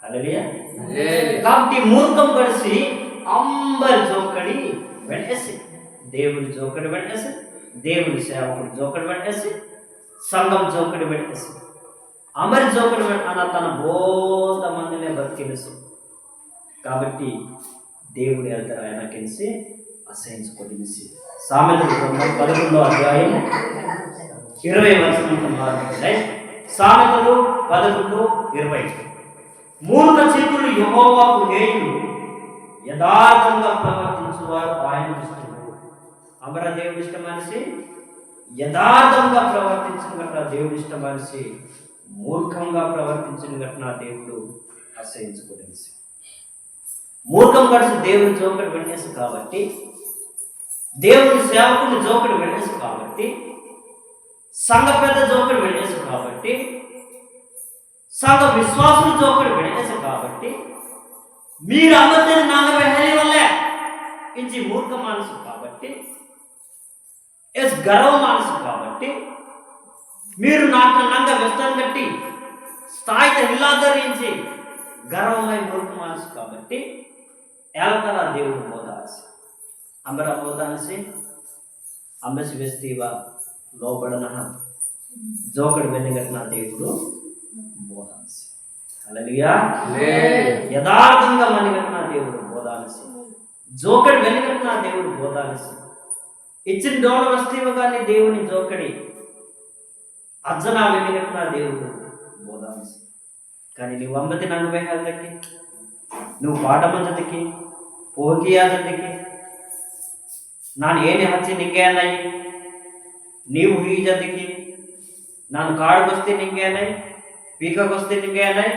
హల్లెలూయా. కాబట్టి మూర్ఖం కలిసి అంబరి జోకడి వెంటేసి, దేవుని జోకడి వెంటేసి, దేవుని సేవకుడు జోకడి వెంటేసి, సంఘం జోకడి వెంటేసి, అమరి జోకడి అన్న తన బోధ మందినే బతికినసు. కాబట్టి దేవుడు వెళ్తారు ఆయన కలిసి అసహించుకొనిసి. సామెతల గ్రంథం 11వ అధ్యాయం 20 వచనం. సామెతలు 11:20. మూర్ఖ చేతులు యెహోవాకు హేయులు, యథార్థంగా ప్రవర్తించువారు ఆయన దృష్టిలో. అమర దేవుడి ఇష్ట మనిషి యథార్థంగా ప్రవర్తించిన గట్ల దేవుడి ఇష్ట మనిషి మూర్ఖంగా ప్రవర్తించిన గట్ల దేవుడు అసహించుకోలేసి. మూర్ఖం కలిసి దేవుని జోకడి వెళ్ళేసి కాబట్టి, దేవుని సేవకుని జోకడి వెళ్ళేసి కాబట్టి, సంఘ పెద్ద జోకడి వెళ్ళేసి కాబట్టి, సంఘ విశ్వాసులు జోకడి వెళ్ళేసి కాబట్టి, మీరు అమ్మతిని 40 వల్లే ఇంచి మూర్ఖ మనసు కాబట్టి, గర్వ మనసు కాబట్టి, మీరు నాకు నంగ వ్యస్తం కట్టి స్థాయికి హిల్లాధరించి గర్వమై మూర్ఖ మనసు కాబట్టి ఏలతల దేవుడు బోధాసి అంబర బోధాసి అంబసి వేస్తీవా లోపడన జోకడి వెన్నగట్టిన దేవుడు బోధాసి. హల్లెలూయా. యథార్థంగా మనిగట్టిన దేవుడు బోధాసి, జోకడి వెన్నగట్టిన దేవుడు బోధాసి. ఇచ్చిన డోల వస్తీవ కానీ దేవుని జోకడి అర్జన వెన్నగట్టిన దేవుడు బోధాసి. కానీ నువ్వు 40 నువ్వు ಪಾಠ ಮಂಜದಕ್ಕೆ ಹೋಗಿಯಾದಕ್ಕೆ ನಾನು ಏನೇ ಹಚ್ಚಿ ನಿಂಗೆ ಅನ್ನೈ, ನೀವು ಹೀಜದಕ್ಕೆ ನಾನು ಕಾಡಿಗೊಸ್ತೆ ನಿಂಗೆ ಅನ್ನೈ, పీకకొస్తే నింగే అన్నాయి,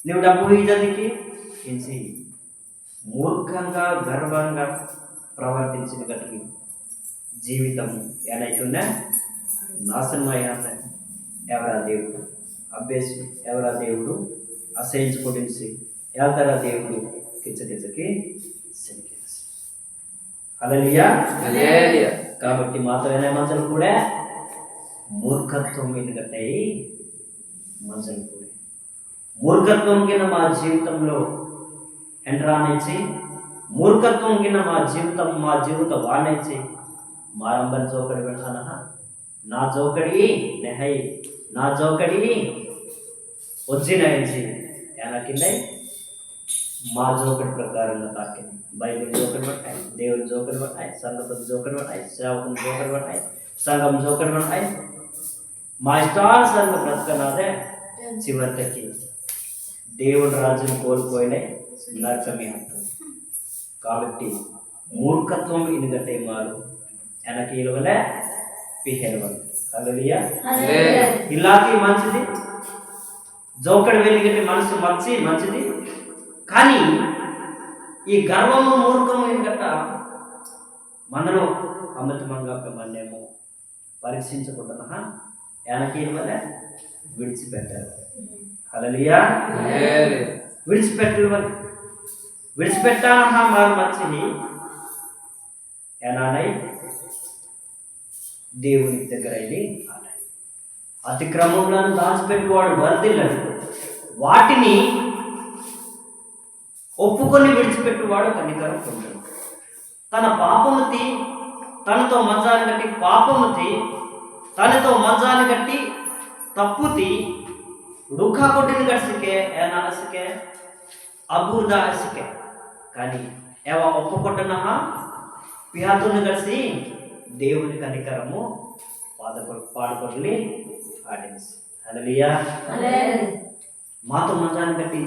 నువ్వు డబ్బు హీజదಕ್ಕೆ ఇంచి మూర్ఖంగా గర్వంగా ప్రవర్తించిన గట్టి జీవితం ఏనైతుందా నాశనమయ్యాక ఎవరా దేవుడు అభ్యసి, ఎవరా దేవుడు అసహించుకొనిసి, వెళ్తారా దేవుడు కిచ్చకిచ్చకి సెనికేసి. హల్లెలూయా. కాబట్టి మాతో ఏనే మంచలు కూడా మూర్ఖత్వం ఎందుకంటాయి మంచలు కూడా మూర్ఖత్వం కింద మా జీవితంలో ఎంట్రానిచ్చి, మూర్ఖత్వం కింద మా జీవిత వాణించి మారంబరి జోకడి పెడతాన నా జోకడి నెహై నా జోకడి వచ్చినాయించి ఎలా కింద మా జోకడి ప్రకారంగా తాకింది. బైబిల్ జోకడి పట్టాయి, దేవుని జోకడి పట్టాయి, సంఘపతి జోకడి పట్టాయి, సేవకుని జోకడి పట్టాయి, సంఘం జోకడి పట్టాయి. మా ఇష్టానుసారంగా బ్రతకనాదే చివరికి దేవుని రాజ్యం కోల్పోయినాయి, నరకమే అంటుంది. కాబట్టి మూర్ఖత్వం ఎందుకంటే మారు వెనక ఇలువలే పిహెలవలు. హల్లెలూయా. ఇలాంటి మంచిది జోకడి వెలిగట్టి మనసు మంచిది. కానీ ఈ గర్వము మూర్ఖము ఎందుకట మనలో అమృతమంగా మనమేమో పరీక్షించకుండా వెనక ఇలువలే విడిచిపెట్టారు. హల్లెలూయా. విడిచిపెట్టాలన్నా మారు మంచిని ఏనానై దేవుని దగ్గర ఇది అతిక్రమంలను దాచిపెట్టువాడు వర్ధిల్లడు, వాటిని ఒప్పుకొని విడిచిపెట్టువాడు కనికరం పొందడు. తన పాపముతి తనతో మంచాన్ని కట్టి పాపముతి తనతో మంచాన్ని కట్టి తప్పుతి రుఖ కొట్టిన గడిసికే ఏనాసికే అబూర్ద హసికే. కానీ ఏవ ఒప్పుకొట్టన పియాతుని కలిసి దేవుని కనికరము పాడుకొల్లి ఆడింది. హల్లెలూయా. మాతో మంచాన్ని కట్టి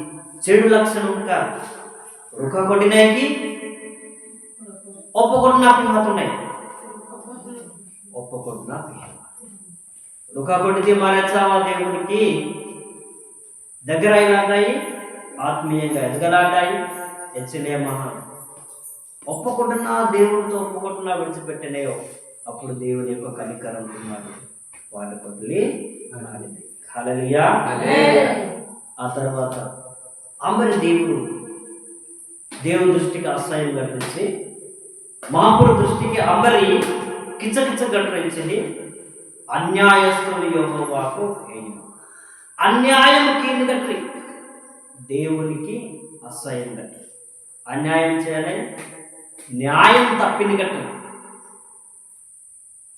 చెడు లక్షణంగా రుఖ కొట్టినాయి, ఒప్పుకొట్టిన పిహాతున్నాయి, ఒప్పుకొట్టిన పిహ రుఖ కొట్టితే మారేచ్చావా దేవుడికి దగ్గర అయినాయి, ఆత్మీయంగా ఎదగలాడాయి, హెచ్చలే మహా ఒప్పుకుంటున్న దేవుడితో ఒప్పుకుంటున్నా విడిచిపెట్టినాయో అప్పుడు దేవుని యొక్క కనికరం కుమారుడు వాటి కొద్ది. హల్లెలూయా. ఆ తర్వాత అమరి దేవుని దృష్టికి అసహ్యం కట్టించి, మాపుడు దృష్టికి అమరి కిచ్చకిచ్చ కట్టించింది. అన్యాయస్తుని యెహోవాకు హేయము, అన్యాయం కీడు కట్టి దేవునికి అసహ్యం గట్టు. అన్యాయం చేయాలి, న్యాయం తప్పిన గట్టు,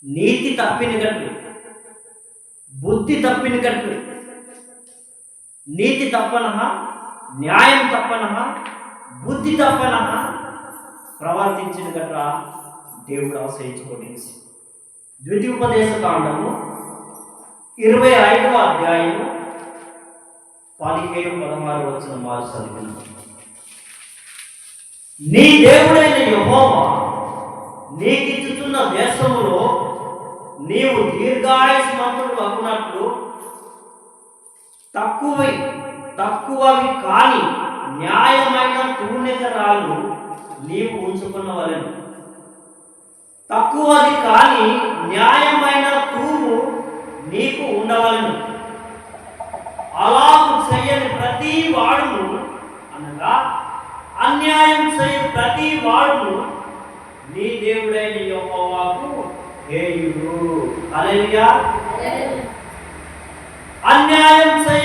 నీతి తప్పిన గట్టు, బుద్ధి తప్పిన గట్టు, నీతి తప్పనమా, న్యాయం తప్పనమా, బుద్ధి తప్పనమా ప్రవర్తించిన గట్ట దేవుడు ఆశ్రయించుకోలేదు. ద్వితీయోపదేశ కాండము 25వ అధ్యాయము 15-16 వచ్చిన మాట చదివినాం. నీ దేవుడైన యెహోవా నీకిచ్చుతున్న దేశములో నీవు దీర్ఘాయుష్మంతుడు అగునట్లు తక్కువవి కాని న్యాయమైన తూనెకరాలు నీవు ఉంచుకున్నవలెను. తక్కువది కాని న్యాయమైన తూము నీకు ఉండవలను. అలాగు చెయ్యని ప్రతి వాడును, అనగా అన్యాయం చేయ ప్రతి వాడును నీ దేవుడైన యెహోవాకు హేయుడు. హల్లెలూయా. అన్యాయం చేయ